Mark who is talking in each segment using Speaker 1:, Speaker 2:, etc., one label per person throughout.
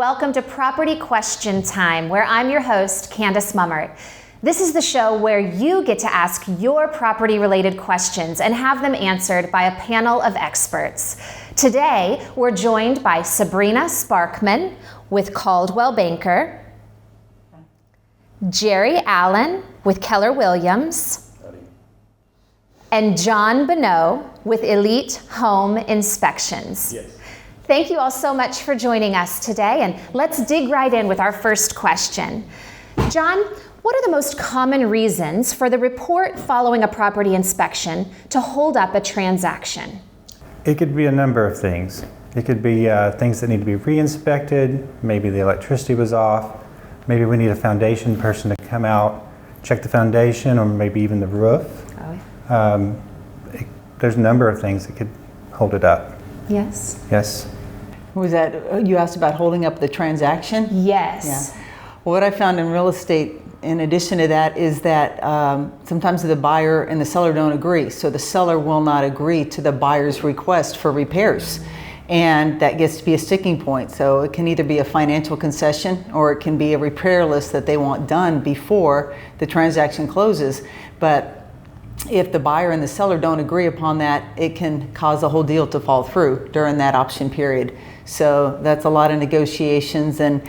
Speaker 1: welcome to Property Question Time, where I'm your host, Candace Mummert. This is the show where you get to ask your property-related questions and have them answered by a panel of experts. Today, we're joined by Sabrina Sparkman with Coldwell Banker, Jerry Allen with Keller Williams, and John Bonneau with Elite Home Inspections.
Speaker 2: Yes.
Speaker 1: Thank you all so much for joining us today, and let's dig right in with our first question. John, what are the most common reasons for the report following a property inspection to hold up a transaction?
Speaker 2: It could be a number of things. It could be things that need to be re-inspected. Maybe the electricity was off. Maybe we need a foundation person to come out, check the foundation, or maybe even the roof.
Speaker 1: Oh, yeah.
Speaker 2: There's a number of things that could hold it up.
Speaker 1: Yes.
Speaker 2: Yes.
Speaker 3: Was that, you asked about holding up the transaction?
Speaker 1: Yes.
Speaker 3: Yeah. Well, what I found in real estate, in addition to that, is that sometimes the buyer and the seller don't agree. So the seller will not agree to the buyer's request for repairs. And that gets to be a sticking point. So it can either be a financial concession or it can be a repair list that they want done before the transaction closes. But if the buyer and the seller don't agree upon that, it can cause the whole deal to fall through during that option period. So that's a lot of negotiations, and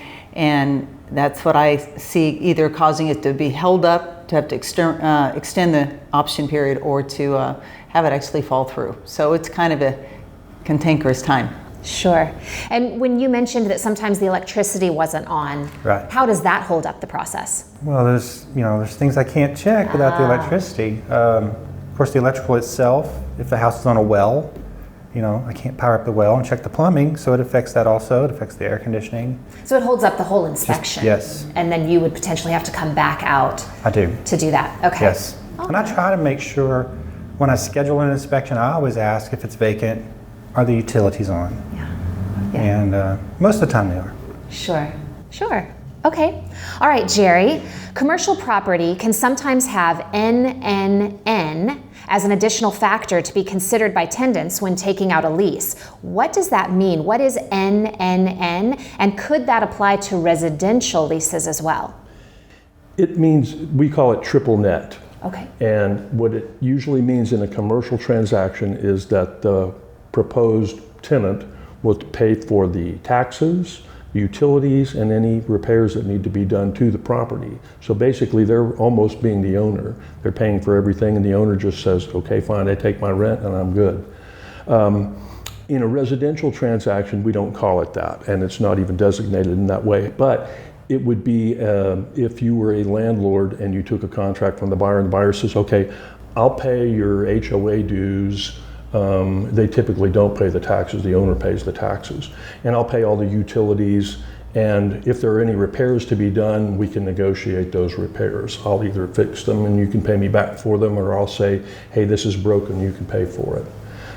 Speaker 3: that's what I see, either causing it to be held up, to have to extend the option period, or to have it actually fall through. So it's kind of a cantankerous time.
Speaker 1: Sure. And when you mentioned that sometimes the electricity wasn't on,
Speaker 2: Right.
Speaker 1: How does that hold up the process?
Speaker 2: Well, there's things I can't check without the electricity. Of course, the electrical itself, if the house is on a well, I can't power up the well and check the plumbing, so it affects that also. It affects the air conditioning.
Speaker 1: So it holds up the whole inspection?
Speaker 2: Yes.
Speaker 1: And then you would potentially have to come back out
Speaker 2: I do.
Speaker 1: to do that? Okay.
Speaker 2: Yes. And I try to make sure when I schedule an inspection, I always ask if it's vacant, are the utilities on?
Speaker 1: Yeah.
Speaker 2: And most of the time they are.
Speaker 1: Sure. Okay. All right, Jerry. Commercial property can sometimes have NNN as an additional factor to be considered by tenants when taking out a lease. What does that mean? What is NNN? And could that apply to residential leases as well?
Speaker 4: It means, we call it triple net.
Speaker 1: Okay.
Speaker 4: And what it usually means in a commercial transaction is that the proposed tenant will pay for the taxes, utilities, and any repairs that need to be done to the property. So basically they're almost being the owner. They're paying for everything, and the owner just says, okay, fine, I take my rent and I'm good. In a residential transaction, we don't call it that, and it's not even designated in that way. But it would be if you were a landlord and you took a contract from the buyer, and the buyer says, okay, I'll pay your HOA dues. They typically don't pay the taxes, the owner pays the taxes. And I'll pay all the utilities, and if there are any repairs to be done, we can negotiate those repairs. I'll either fix them and you can pay me back for them, or I'll say, hey, this is broken, you can pay for it.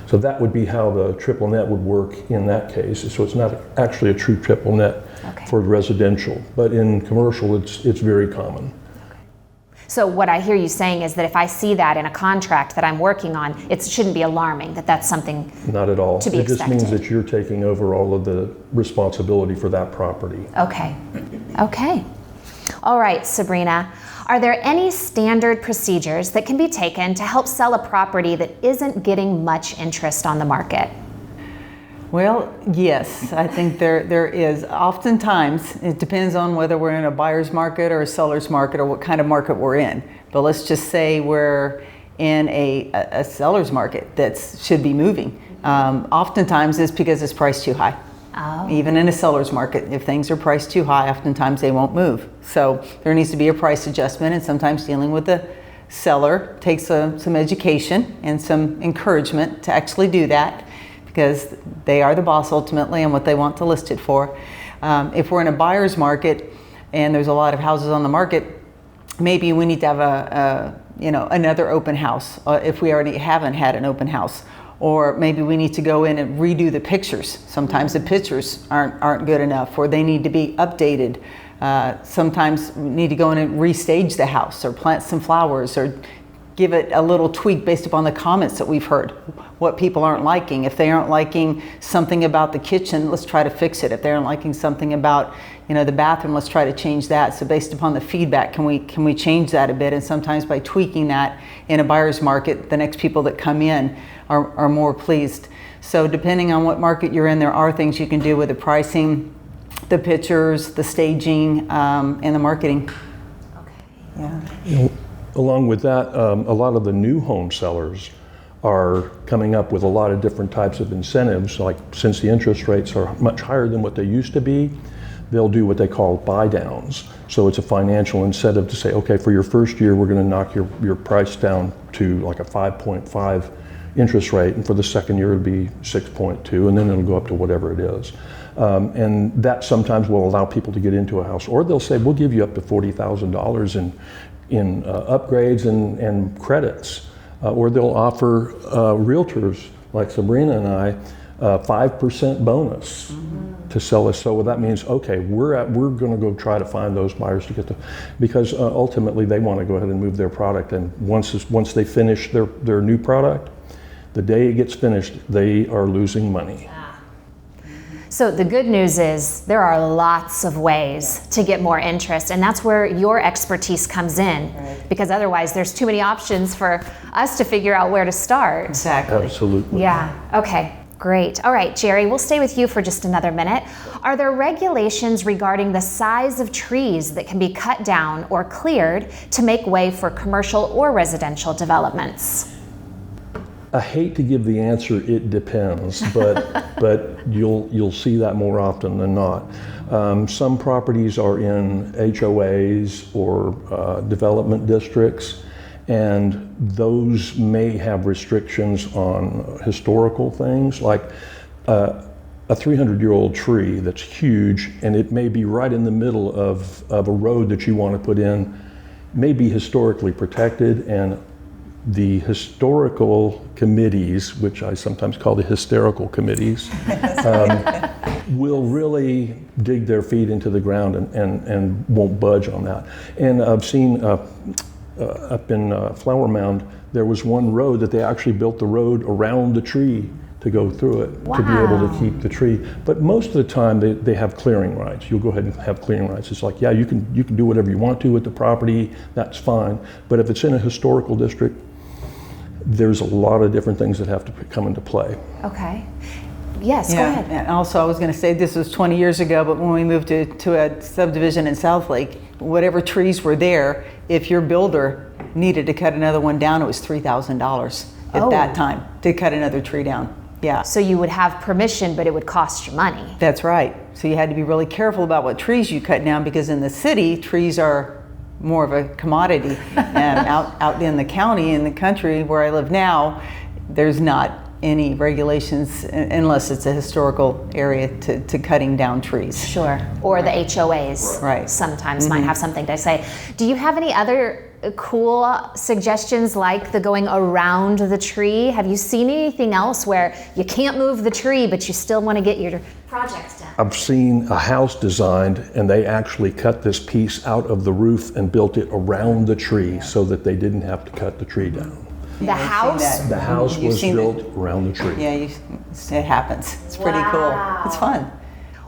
Speaker 4: So that would be how the triple net would work in that case. So it's not actually a true triple net for residential, but in commercial it's very common.
Speaker 1: So what I hear you saying is that if I see that in a contract that I'm working on, it shouldn't be alarming that that's something
Speaker 4: not at all.
Speaker 1: To be
Speaker 4: it just
Speaker 1: expected.
Speaker 4: means that you're taking over all of the responsibility for that property.
Speaker 1: Okay. All right, Sabrina. Are there any standard procedures that can be taken to help sell a property that isn't getting much interest on the market?
Speaker 3: Well, yes, I think there is. Oftentimes, it depends on whether we're in a buyer's market or a seller's market or what kind of market we're in. But let's just say we're in a seller's market that should be moving. Oftentimes it's because it's priced too high.
Speaker 1: Oh.
Speaker 3: Even in a seller's market, if things are priced too high, oftentimes they won't move. So there needs to be a price adjustment, and sometimes dealing with the seller takes some education and some encouragement to actually do that, because they are the boss ultimately and what they want to list it for. If we're in a buyer's market and there's a lot of houses on the market, maybe we need to have another open house if we already haven't had an open house. Or maybe we need to go in and redo the pictures. Sometimes the pictures aren't good enough, or they need to be updated. Sometimes we need to go in and restage the house, or plant some flowers, or give it a little tweak based upon the comments that we've heard, what people aren't liking. If they aren't liking something about the kitchen, let's try to fix it. If they aren't liking something about, the bathroom, let's try to change that. So based upon the feedback, can we change that a bit? And sometimes by tweaking that in a buyer's market, the next people that come in are more pleased. So depending on what market you're in, there are things you can do with the pricing, the pictures, the staging, and the marketing.
Speaker 1: Okay.
Speaker 3: Yeah.
Speaker 4: Along with that, a lot of the new home sellers are coming up with a lot of different types of incentives. Like, since the interest rates are much higher than what they used to be, they'll do what they call buy downs. So it's a financial incentive to say, okay, for your first year, we're going to knock your price down to like a 5.5 interest rate, and for the second year it'll be 6.2, and then it'll go up to whatever it is. And that sometimes will allow people to get into a house. Or they'll say, we'll give you up to $40,000 in upgrades and credits. Or they'll offer realtors like Sabrina and I 5% bonus to sell us. So what that means, okay, we're going to go try to find those buyers to get to, because ultimately they want to go ahead and move their product. And once they finish their new product, the day it gets finished, they are losing money.
Speaker 1: So the good news is there are lots of ways to get more interest, and that's where your expertise comes in, because otherwise there's too many options for us to figure out where to start.
Speaker 3: Exactly.
Speaker 4: Absolutely.
Speaker 1: Yeah, okay, great. All right, Jerry, we'll stay with you for just another minute. Are there regulations regarding the size of trees that can be cut down or cleared to make way for commercial or residential developments?
Speaker 4: I hate to give the answer, it depends, but you'll see that more often than not. Some properties are in HOAs or development districts, and those may have restrictions on historical things, like a 300-year-old tree that's huge, and it may be right in the middle of a road that you want to put in, may be historically protected, and the historical committees, which I sometimes call the hysterical committees, will really dig their feet into the ground and won't budge on that. And I've seen up in Flower Mound, there was one road that they actually built the road around the tree to go through it, to be able to keep the tree. But most of the time they have clearing rights. You'll go ahead and have clearing rights. It's like, yeah, you can do whatever you want to with the property, that's fine. But if it's in a historical district, there's a lot of different things that have to come into play.
Speaker 1: Okay. Yes,
Speaker 3: Yeah.
Speaker 1: go ahead.
Speaker 3: And also, I was going to say, this was 20 years ago, but when we moved to a subdivision in Southlake, whatever trees were there, if your builder needed to cut another one down, it was $3,000 at that time to cut another tree down. Yeah.
Speaker 1: So you would have permission, but it would cost you money.
Speaker 3: That's right. So you had to be really careful about what trees you cut down, because in the city, trees are more of a commodity. And out in the county, in the country where I live now, there's not any regulations unless it's a historical area to cutting down trees.
Speaker 1: Sure. Or the HOAs.
Speaker 3: Right.
Speaker 1: Sometimes might have something to say. Do you have any other cool suggestions like the going around the tree? Have you seen anything else where you can't move the tree, but you still want to get your projects done?
Speaker 4: I've seen a house designed, and they actually cut this piece out of the roof and built it around the tree so that they didn't have to cut the tree down.
Speaker 1: The house?
Speaker 4: The house
Speaker 3: You've
Speaker 4: was
Speaker 3: seen
Speaker 4: built around the tree.
Speaker 3: Yeah, it happens. It's pretty cool. It's fun.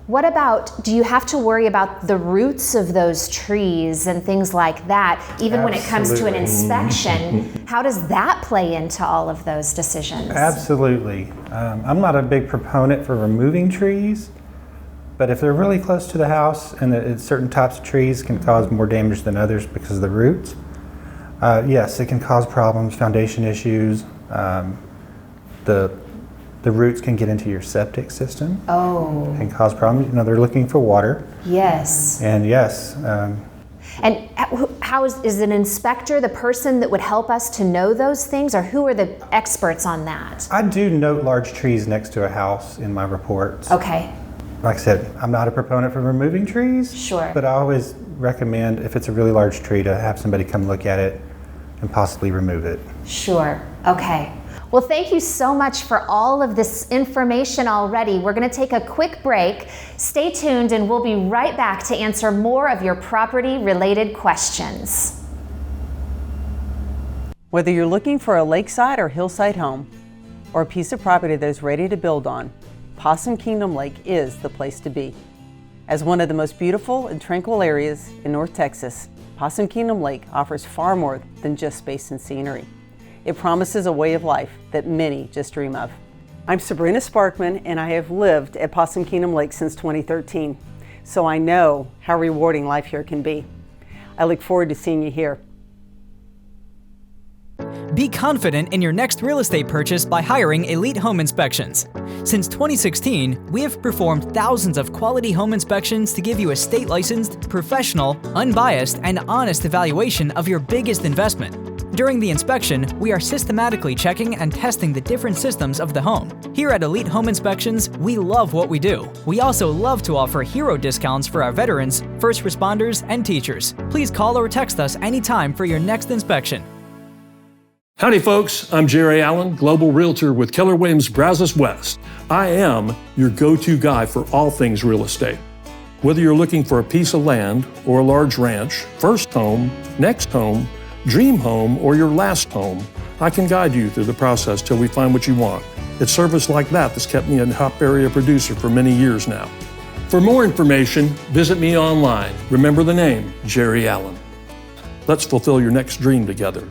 Speaker 1: What about, do you have to worry about the roots of those trees and things like that, even when it comes to an inspection? How does that play into all of those decisions?
Speaker 2: Absolutely. I'm not a big proponent for removing trees, but if they're really close to the house and certain types of trees can cause more damage than others because of the roots, yes, it can cause problems, foundation issues. The roots can get into your septic system.
Speaker 1: Oh.
Speaker 2: And cause problems. They're looking for water.
Speaker 1: Yes.
Speaker 2: And yes.
Speaker 1: And how is an inspector the person that would help us to know those things, or who are the experts on that?
Speaker 2: I do note large trees next to a house in my reports.
Speaker 1: Okay.
Speaker 2: Like I said, I'm not a proponent for removing trees.
Speaker 1: Sure.
Speaker 2: But I always recommend, if it's a really large tree, to have somebody come look at it and possibly remove it.
Speaker 1: Sure. Okay. Well, thank you so much for all of this information already. We're going to take a quick break. Stay tuned, and we'll be right back to answer more of your property-related questions.
Speaker 3: Whether you're looking for a lakeside or hillside home, or a piece of property that is ready to build on, Possum Kingdom Lake is the place to be. As one of the most beautiful and tranquil areas in North Texas, Possum Kingdom Lake offers far more than just space and scenery. It promises a way of life that many just dream of. I'm Sabrina Sparkman, and I have lived at Possum Kingdom Lake since 2013, so I know how rewarding life here can be. I look forward to seeing you here.
Speaker 5: Be confident in your next real estate purchase by hiring Elite Home Inspections. Since 2016, we have performed thousands of quality home inspections to give you a state-licensed, professional, unbiased, and honest evaluation of your biggest investment. During the inspection, we are systematically checking and testing the different systems of the home. Here at Elite Home Inspections, we love what we do. We also love to offer hero discounts for our veterans, first responders, and teachers. Please call or text us anytime for your next inspection.
Speaker 4: Howdy folks, I'm Jerry Allen, Global Realtor with Keller Williams Brazos West. I am your go-to guy for all things real estate. Whether you're looking for a piece of land or a large ranch, first home, next home, dream home, or your last home, I can guide you through the process till we find what you want. It's service like that that's kept me a top area producer for many years now. For more information, visit me online. Remember the name, Jerry Allen. Let's fulfill your next dream together.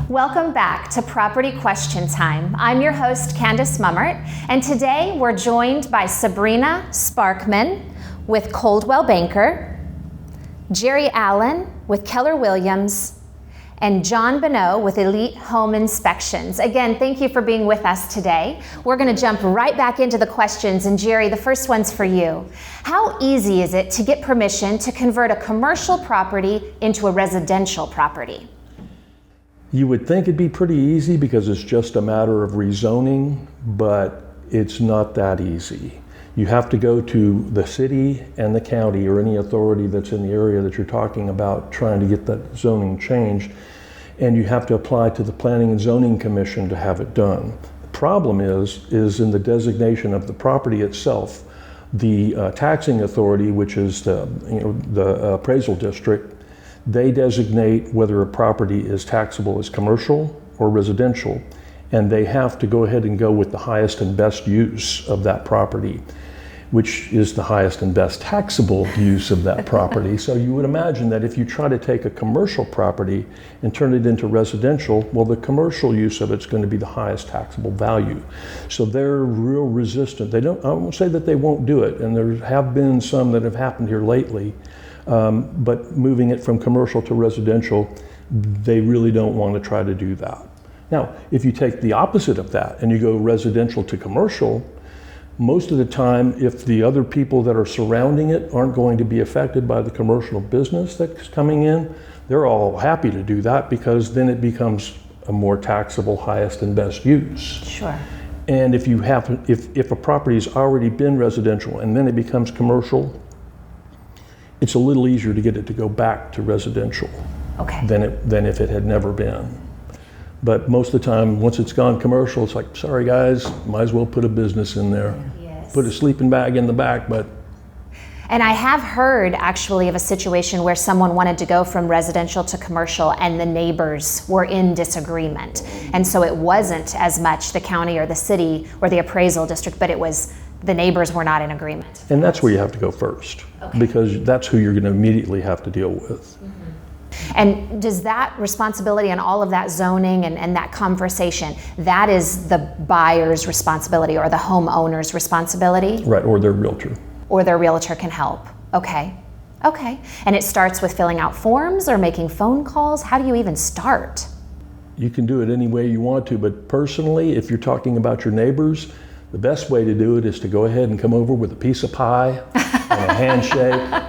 Speaker 1: Welcome back to Property Question Time. I'm your host, Candace Mummert, and today we're joined by Sabrina Sparkman with Coldwell Banker, Jerry Allen with Keller Williams, and John Bonneau with Elite Home Inspections. Again, thank you for being with us today. We're going to jump right back into the questions, and Jerry, the first one's for you. How easy is it to get permission to convert a commercial property into a residential property?
Speaker 4: You would think it'd be pretty easy because it's just a matter of rezoning, but it's not that easy. You have to go to the city and the county or any authority that's in the area that you're talking about trying to get that zoning changed, and you have to apply to the Planning and Zoning Commission to have it done. The problem is in the designation of the property itself. The taxing authority, which is the appraisal district, they designate whether a property is taxable as commercial or residential, and they have to go ahead and go with the highest and best use of that property, which is the highest and best taxable use of that property. So you would imagine that if you try to take a commercial property and turn it into residential, well, the commercial use of it's going to be the highest taxable value. So they're real resistant. I won't say that they won't do it, and there have been some that have happened here lately. But moving it from commercial to residential, they really don't want to try to do that. Now, if you take the opposite of that and you go residential to commercial, most of the time, if the other people that are surrounding it aren't going to be affected by the commercial business that's coming in, they're all happy to do that because then it becomes a more taxable highest and best use.
Speaker 1: Sure.
Speaker 4: And if a property's already been residential and then it becomes commercial, it's a little easier to get it to go back to residential than if it had never been. But most of the time, once it's gone commercial, it's like, sorry guys, might as well put a business in there.
Speaker 1: Yes.
Speaker 4: Put a sleeping bag in the back, but.
Speaker 1: And I have heard actually of a situation where someone wanted to go from residential to commercial and the neighbors were in disagreement. And so it wasn't as much the county or the city or the appraisal district, but it was the neighbors were not in agreement.
Speaker 4: And that's where you have to go first, because that's who you're going to immediately have to deal with.
Speaker 1: Mm-hmm. And does that responsibility and all of that zoning and that conversation, that is the buyer's responsibility or the homeowner's responsibility?
Speaker 4: Right, or their realtor.
Speaker 1: Or their realtor can help. Okay. And it starts with filling out forms or making phone calls? How do you even start?
Speaker 4: You can do it any way you want to, but personally, if you're talking about your neighbors, the best way to do it is to go ahead and come over with a piece of pie and a handshake,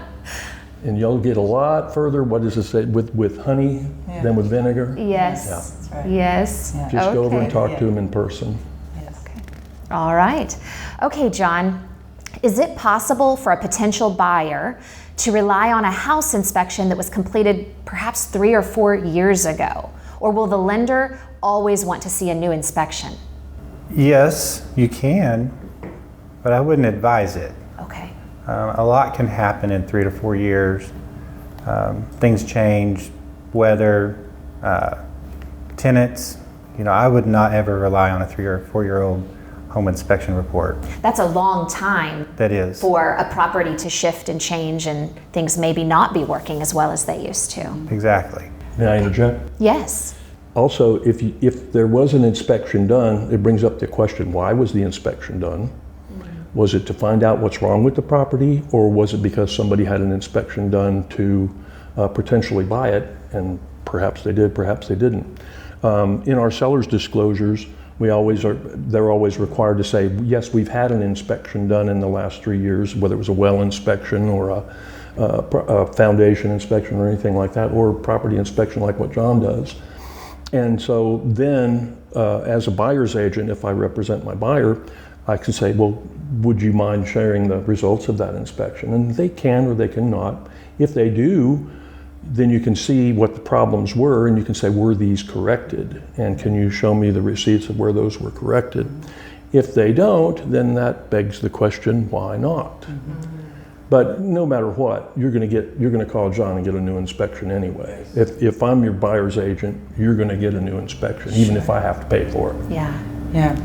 Speaker 4: and you'll get a lot further, what does it say, with honey than with vinegar?
Speaker 1: Yes.
Speaker 4: Yeah.
Speaker 3: That's right.
Speaker 1: Yes.
Speaker 3: Yeah.
Speaker 4: Just go over and talk to them in person.
Speaker 3: Yes.
Speaker 1: Okay. All right. Okay, John, is it possible for a potential buyer to rely on a house inspection that was completed perhaps 3 or 4 years ago? Or will the lender always want to see a new inspection?
Speaker 2: Yes, you can, but I wouldn't advise it.
Speaker 1: Okay.
Speaker 2: A lot can happen in 3 to 4 years. Things change, weather, tenants. I would not ever rely on a 3 or 4-year-old home inspection report.
Speaker 1: That's a long time.
Speaker 2: That is.
Speaker 1: For a property to shift and change and things maybe not be working as well as they used to.
Speaker 2: Exactly.
Speaker 4: May I interject?
Speaker 1: Yes.
Speaker 4: Also, if there was an inspection done, it brings up the question, why was the inspection done? Was it to find out what's wrong with the property, or was it because somebody had an inspection done to potentially buy it, and perhaps they did, perhaps they didn't. In our seller's disclosures, they're always required to say, yes, we've had an inspection done in the last 3 years, whether it was a well inspection or a foundation inspection or anything like that, or property inspection like what John does. And so then, as a buyer's agent, if I represent my buyer, I can say, well, would you mind sharing the results of that inspection? And they can or they cannot. If they do, then you can see what the problems were, and you can say, were these corrected? And can you show me the receipts of where those were corrected? If they don't, then that begs the question, why not? But no matter what, you're going to call John and get a new inspection anyway. If I'm your buyer's agent, you're going to get a new inspection, even if I have to pay for it.
Speaker 3: Yeah.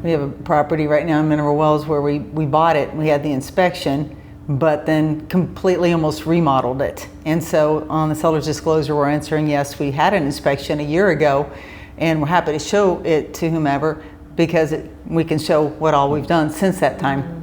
Speaker 3: We have a property right now in Mineral Wells where we bought it, we had the inspection, but then completely almost remodeled it. And so on the seller's disclosure, we're answering, yes, we had an inspection a year ago, and we're happy to show it to whomever because we can show what all we've done since that time.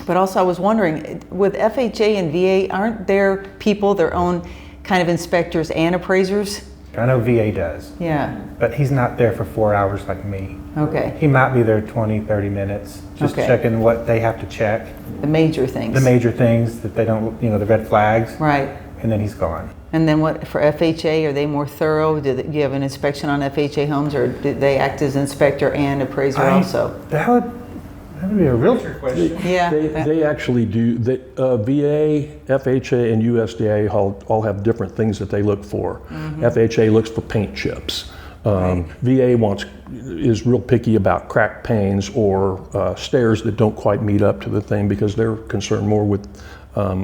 Speaker 3: But also I was wondering, with FHA and VA, aren't there people, their own kind of inspectors and appraisers?
Speaker 2: I know VA does.
Speaker 3: Yeah.
Speaker 2: But he's not there for 4 hours like me.
Speaker 3: Okay.
Speaker 2: He might be there 20, 30 minutes, just
Speaker 3: Okay.
Speaker 2: checking what they have to check.
Speaker 3: The major things.
Speaker 2: The major things that they don't, the red flags.
Speaker 3: Right.
Speaker 2: And then he's gone.
Speaker 3: And then what, for FHA, are they more thorough? Do you have an inspection on FHA homes, or do they act as inspector and appraiser also?
Speaker 2: That would be a realtor question.
Speaker 3: Yeah.
Speaker 4: They actually do. VA, FHA, and USDA all have different things that they look for. FHA looks for paint chips. VA is real picky about cracked panes or stairs that don't quite meet up to the thing because they're concerned more with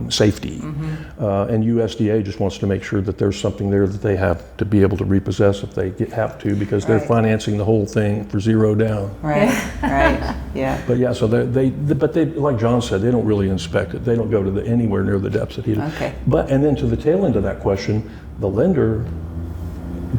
Speaker 4: safety. And USDA just wants to make sure that there's something there that they have to be able to repossess if they have to, because they're financing the whole thing for zero down.
Speaker 3: Right. Yeah.
Speaker 4: But yeah, so they like John said, they don't really inspect it. They don't go to anywhere near the depths that he does.
Speaker 3: Okay.
Speaker 4: And then to the tail end of that question, the lender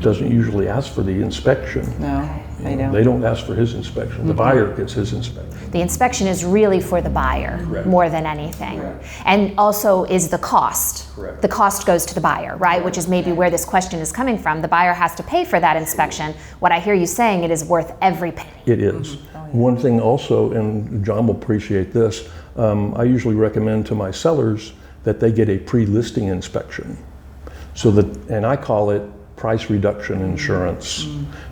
Speaker 4: doesn't usually ask for the inspection.
Speaker 3: No, they don't.
Speaker 4: They don't ask for his inspection. The buyer gets his inspection.
Speaker 1: The inspection is really for the buyer more than anything. And also is the cost.
Speaker 4: Correct.
Speaker 1: The cost goes to the buyer, right? Which is maybe where this question is coming from. The buyer has to pay for that inspection. What I hear you saying, it is worth every penny.
Speaker 4: It is. One thing also, and John will appreciate this, I usually recommend to my sellers that they get a pre-listing inspection. So that, and I call it price reduction insurance,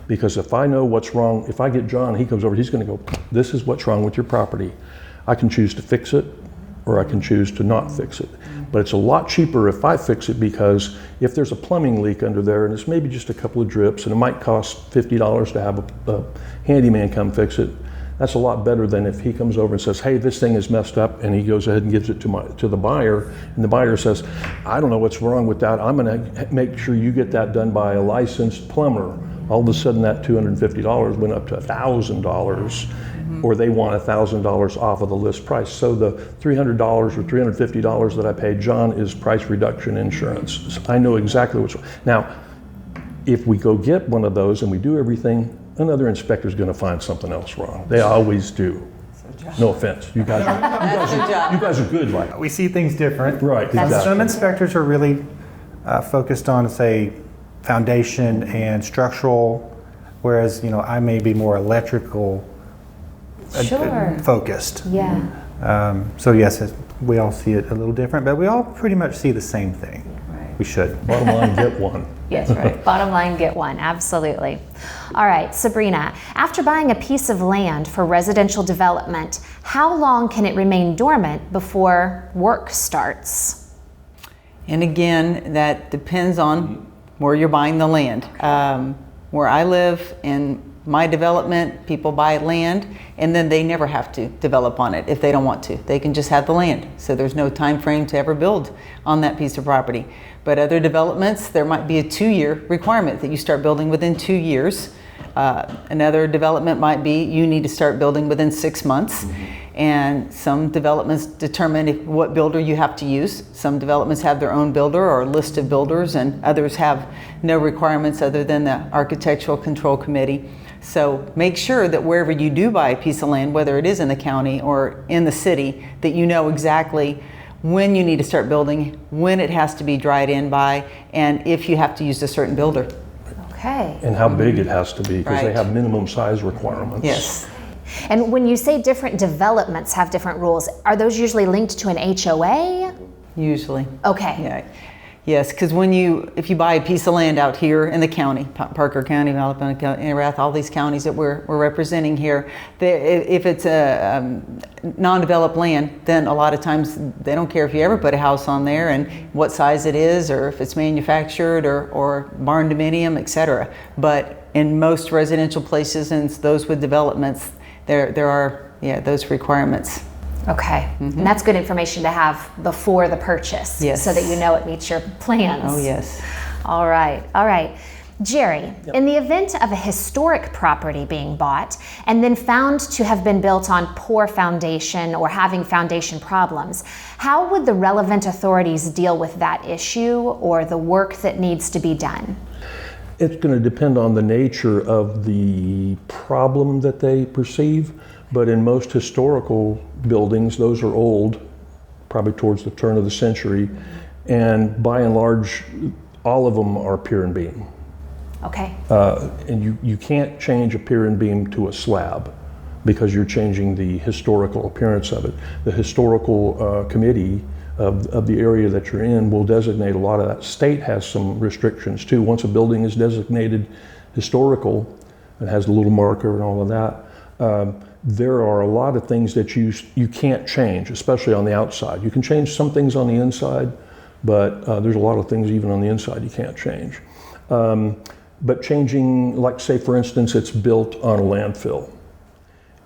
Speaker 4: because if I know what's wrong, if I get John, he comes over, he's going to go, this is what's wrong with your property. I can choose to fix it, or I can choose to not fix it. But it's a lot cheaper if I fix it, because if there's a plumbing leak under there and it's maybe just a couple of drips and it might cost $50 to have a handyman come fix it, that's a lot better than if he comes over and says, hey, this thing is messed up, and he goes ahead and gives it to the buyer, and the buyer says, I don't know what's wrong with that. I'm going to make sure you get that done by a licensed plumber. All of a sudden that $250 went up to $1,000, or they want $1,000 off of the list price. So the $300 or $350 that I paid John is price reduction insurance. So I know exactly what's wrong. Now, if we go get one of those and we do everything, another inspector is going to find something else wrong. They always do. No offense, you guys are good like that.
Speaker 2: We see things different.
Speaker 4: Right, exactly.
Speaker 2: Some inspectors are really focused on, say, foundation and structural, whereas I may be more electrical focused.
Speaker 1: Yeah.
Speaker 2: So yes, we all see it a little different, but we all pretty much see the same thing. We should.
Speaker 4: Bottom line, get one.
Speaker 1: Yes, right. Bottom line, get one. Absolutely. All right, Sabrina, after buying a piece of land for residential development, how long can it remain dormant before work starts?
Speaker 3: And again, that depends on where you're buying the land. Where I live in my development, people buy land, and then they never have to develop on it if they don't want to. They can just have the land. So there's no time frame to ever build on that piece of property. But other developments, there might be a 2-year requirement that you start building within 2 years. Another development might be you need to start building within 6 months. And some developments determine what builder you have to use. Some developments have their own builder or a list of builders, and others have no requirements other than the Architectural Control Committee. So make sure that wherever you do buy a piece of land, whether it is in the county or in the city, that you know exactly when you need to start building, when it has to be dried in by, and if you have to use a certain builder.
Speaker 1: Okay.
Speaker 4: And how big it has to be, because they
Speaker 3: Right.
Speaker 4: have minimum size requirements.
Speaker 3: Yes.
Speaker 1: And when you say different developments have different rules, are those usually linked to an HOA?
Speaker 3: Usually.
Speaker 1: Okay.
Speaker 3: Yeah. Yes, because if you buy a piece of land out here in the county, Parker County, Alabama County, Erath, all these counties that we're representing here, if it's a non-developed land, then a lot of times they don't care if you ever put a house on there and what size it is, or if it's manufactured or barn dominium, etc. But in most residential places and those with developments, there are those requirements.
Speaker 1: Okay. And that's good information to have before the purchase.
Speaker 3: Yes.
Speaker 1: So that you know it meets your plans.
Speaker 3: Oh, yes.
Speaker 1: All right. All right. Jerry, in the event of a historic property being bought and then found to have been built on poor foundation or having foundation problems, how would the relevant authorities deal with that issue or the work that needs to be done?
Speaker 4: It's going to depend on the nature of the problem that they perceive, but in most historical buildings, those are old, probably towards the turn of the century, and by and large, all of them are pier and beam.
Speaker 1: Okay.
Speaker 4: And you can't change a pier and beam to a slab because you're changing the historical appearance of it. The historical committee of the area that you're in will designate a lot of that. State has some restrictions too. Once a building is designated historical, it has the little marker and all of that, there are a lot of things that you can't change, especially on the outside. You can change some things on the inside, but there's a lot of things even on the inside you can't change. But changing, like say for instance, it's built on a landfill,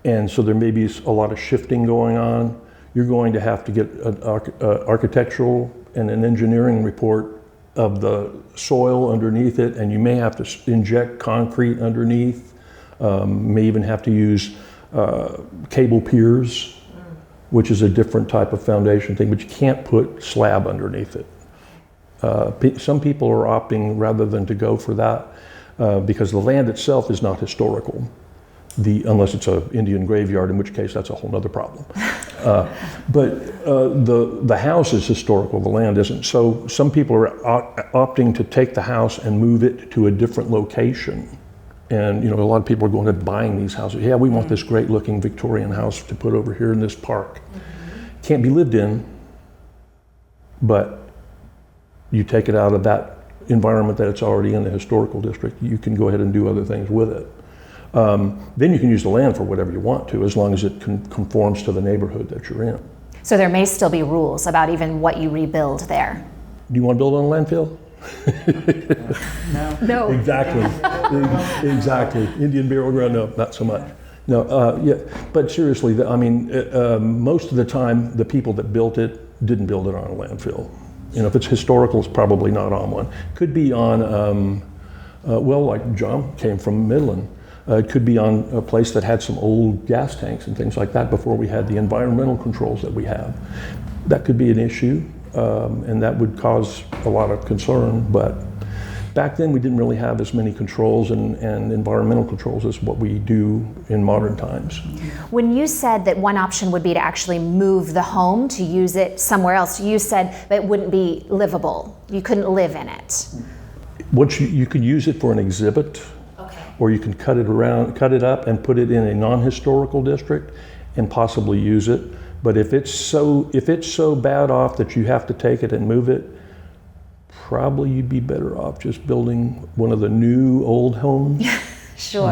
Speaker 4: and so there may be a lot of shifting going on. You're going to have to get an architectural and an engineering report of the soil underneath it, and you may have to inject concrete underneath. May even have to use cable piers, which is a different type of foundation thing, but you can't put slab underneath it. Some people are opting rather than to go for that because the land itself is not historical, unless it's an Indian graveyard, in which case that's a whole other problem. But the house is historical, the land isn't. So some people are opting to take the house and move it to a different location. And a lot of people are going to buying these houses. Yeah, we want this great looking Victorian house to put over here in this park. Can't be lived in, but you take it out of that environment that it's already in the historical district, you can go ahead and do other things with it. Then you can use the land for whatever you want to, as long as it conforms to the neighborhood that you're in.
Speaker 1: So there may still be rules about even what you rebuild there.
Speaker 4: Do you want to build on a landfill?
Speaker 1: No.
Speaker 4: Exactly. Exactly. Indian burial ground, no, not so much. No, yeah, but seriously, most of the time, the people that built it didn't build it on a landfill. If it's historical, it's probably not on one. Could be on, like John came from Midland. It could be on a place that had some old gas tanks and things like that before we had the environmental controls that we have. That could be an issue, and that would cause a lot of concern, but back then we didn't really have as many controls and environmental controls as what we do in modern times.
Speaker 1: When you said that one option would be to actually move the home to use it somewhere else, you said that it wouldn't be livable. You couldn't live in it.
Speaker 4: You could use it for an exhibit, or you can cut it up and put it in a non-historical district and possibly use it. But if it's so bad off that you have to take it and move it, probably you'd be better off just building one of the new old homes.
Speaker 1: Sure.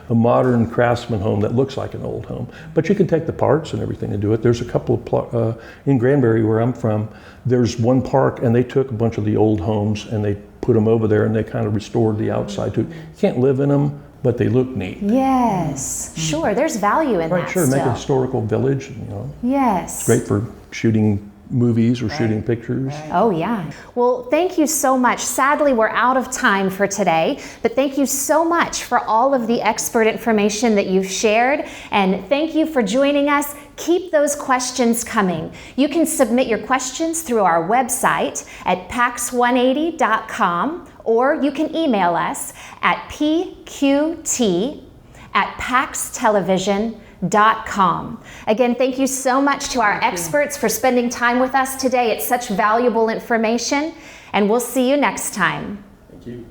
Speaker 4: A modern craftsman home that looks like an old home. But you can take the parts and everything and do it. There's a couple of, in Granbury where I'm from, there's one park and they took a bunch of the old homes and they put them over there and they kind of restored the outside too. You can't live in them, but they look neat.
Speaker 1: Yes, sure. There's value in
Speaker 4: Right,
Speaker 1: that
Speaker 4: sure,
Speaker 1: still.
Speaker 4: make a historical village,
Speaker 1: Yes.
Speaker 4: great for shooting movies or shooting pictures.
Speaker 1: Oh, yeah. Well, thank you so much. Sadly, we're out of time for today, but thank you so much for all of the expert information that you've shared, and thank you for joining us. Keep those questions coming. You can submit your questions through our website at PAX180.com, or you can email us at pqt@PAXTelevision.com. Again, thank you so much to our experts for spending time with us today. It's such valuable information, and we'll see you next time.
Speaker 4: Thank you.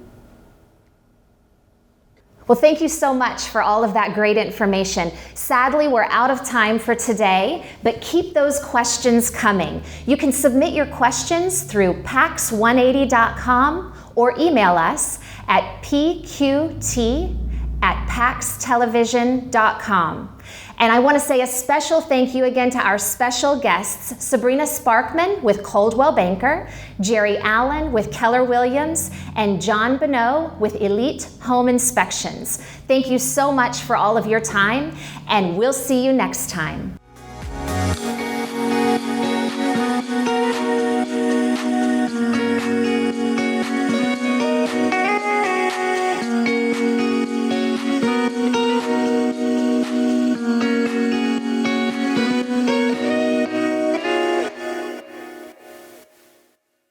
Speaker 1: Well, thank you so much for all of that great information. Sadly, we're out of time for today, but keep those questions coming. You can submit your questions through PAX180.com or email us at pqt@PAXTelevision.com. And I want to say a special thank you again to our special guests, Sabrina Sparkman with Coldwell Banker, Jerry Allen with Keller Williams, and John Bonneau with Elite Home Inspections. Thank you so much for all of your time, and we'll see you next time.